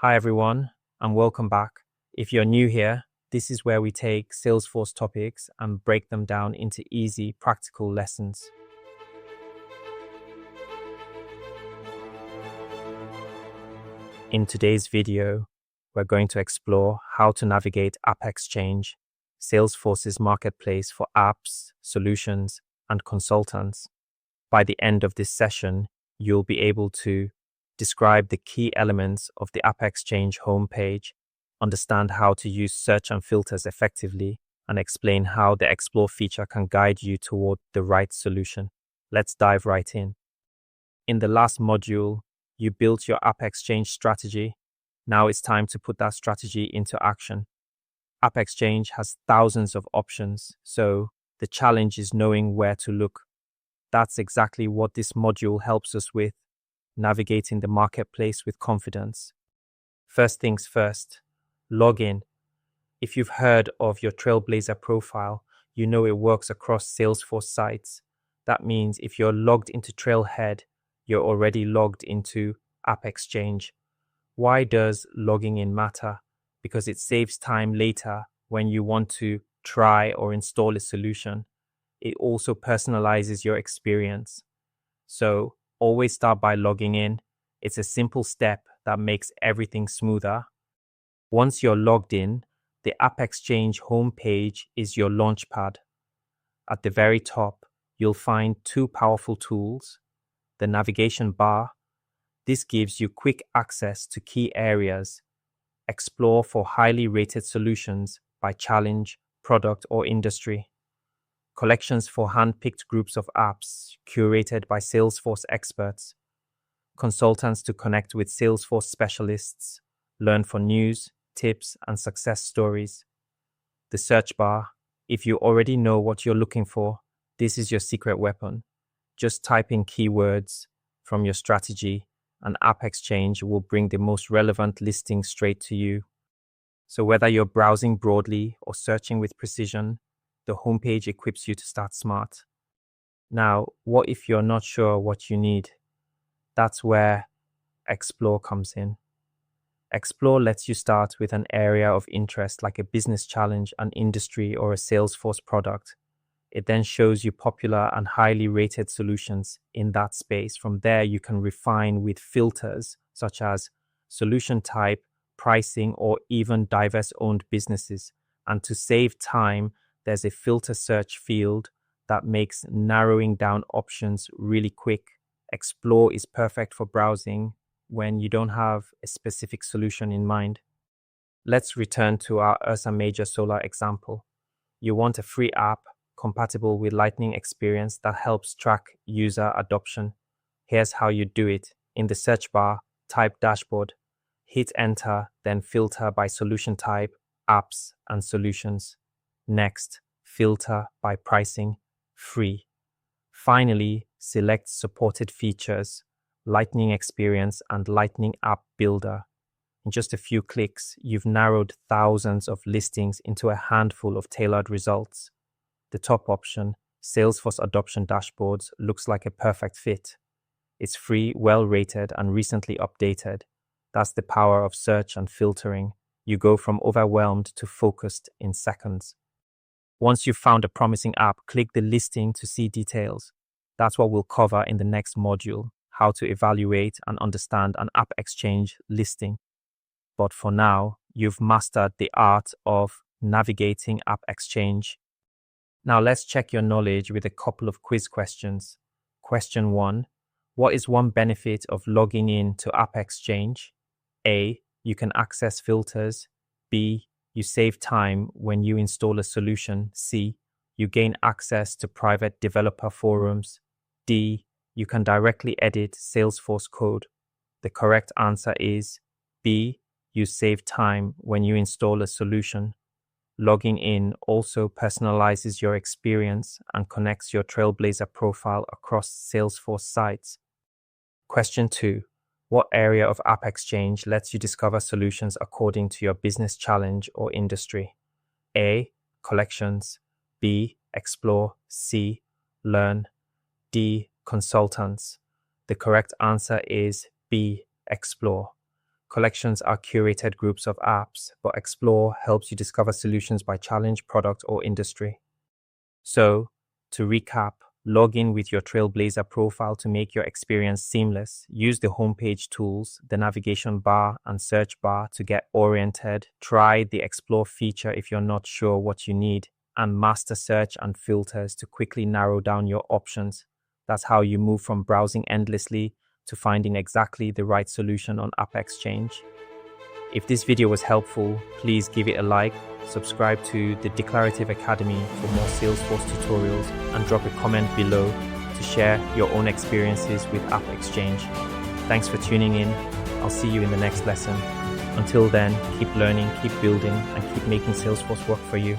Hi everyone, and welcome back. If you're new here, this is where we take Salesforce topics and break them down into easy, practical lessons. In today's video, we're going to explore how to navigate AppExchange, Salesforce's marketplace for apps, solutions, and consultants. By the end of this session, you'll be able to describe the key elements of the AppExchange homepage, understand how to use search and filters effectively, and explain how the Explore feature can guide you toward the right solution. Let's dive right in. In the last module, you built your AppExchange strategy. Now it's time to put that strategy into action. AppExchange has thousands of options, so the challenge is knowing where to look. That's exactly what this module helps us with, navigating the marketplace with confidence. First things first, log in. If you've heard of your Trailblazer profile, you know it works across Salesforce sites. That means if you're logged into Trailhead, you're already logged into AppExchange. Why does logging in matter? Because it saves time later when you want to try or install a solution. It also personalizes your experience. So always start by logging in. It's a simple step that makes everything smoother. Once you're logged in, the AppExchange homepage is your launchpad. At the very top, you'll find two powerful tools. The navigation bar. This gives you quick access to key areas. Explore for highly rated solutions by challenge, product, or industry. Collections for hand-picked groups of apps curated by Salesforce experts. Consultants to connect with Salesforce specialists. Learn for news, tips, and success stories. The search bar. If you already know what you're looking for, this is your secret weapon. Just type in keywords from your strategy, and AppExchange will bring the most relevant listing straight to you. So whether you're browsing broadly or searching with precision, the homepage equips you to start smart. Now, what if you're not sure what you need? That's where Explore comes in. Explore lets you start with an area of interest like a business challenge, an industry, or a Salesforce product. It then shows you popular and highly rated solutions in that space. From there, you can refine with filters such as solution type, pricing, or even diverse-owned businesses. And to save time, there's a filter search field that makes narrowing down options really quick. Explore is perfect for browsing when you don't have a specific solution in mind. Let's return to our Ursa Major Solar example. You want a free app compatible with Lightning experience that helps track user adoption. Here's how you do it. In the search bar, type dashboard, hit enter, then filter by solution type, apps, and solutions. Next, filter by pricing, free. Finally, select supported features, Lightning experience, and Lightning app builder. In just a few clicks, you've narrowed thousands of listings into a handful of tailored results. The top option, Salesforce Adoption Dashboards, looks like a perfect fit. It's free, well-rated, and recently updated. That's the power of search and filtering. You go from overwhelmed to focused in seconds. Once you've found a promising app, click the listing to see details. That's what we'll cover in the next module, how to evaluate and understand an AppExchange listing. But for now, you've mastered the art of navigating AppExchange. Now let's check your knowledge with a couple of quiz questions. Question 1. What is one benefit of logging in to AppExchange? A. You can access filters. B. You save time when you install a solution. C. You gain access to private developer forums. D. You can directly edit Salesforce code. The correct answer is B. You save time when you install a solution. Logging in also personalizes your experience and connects your Trailblazer profile across Salesforce sites. Question 2. What area of AppExchange lets you discover solutions according to your business challenge or industry? A. Collections. B. Explore. C. Learn. D. Consultants. The correct answer is B. Explore. Collections are curated groups of apps, but Explore helps you discover solutions by challenge, product, or industry. So, to recap, log in with your Trailblazer profile to make your experience seamless. Use the homepage tools, the navigation bar, and search bar to get oriented. Try the Explore feature if you're not sure what you need, and master search and filters to quickly narrow down your options. That's how you move from browsing endlessly to finding exactly the right solution on AppExchange. If this video was helpful, please give it a like, subscribe to the Declarative Academy for more Salesforce tutorials, and drop a comment below to share your own experiences with AppExchange. Thanks for tuning in. I'll see you in the next lesson. Until then, keep learning, keep building, and keep making Salesforce work for you.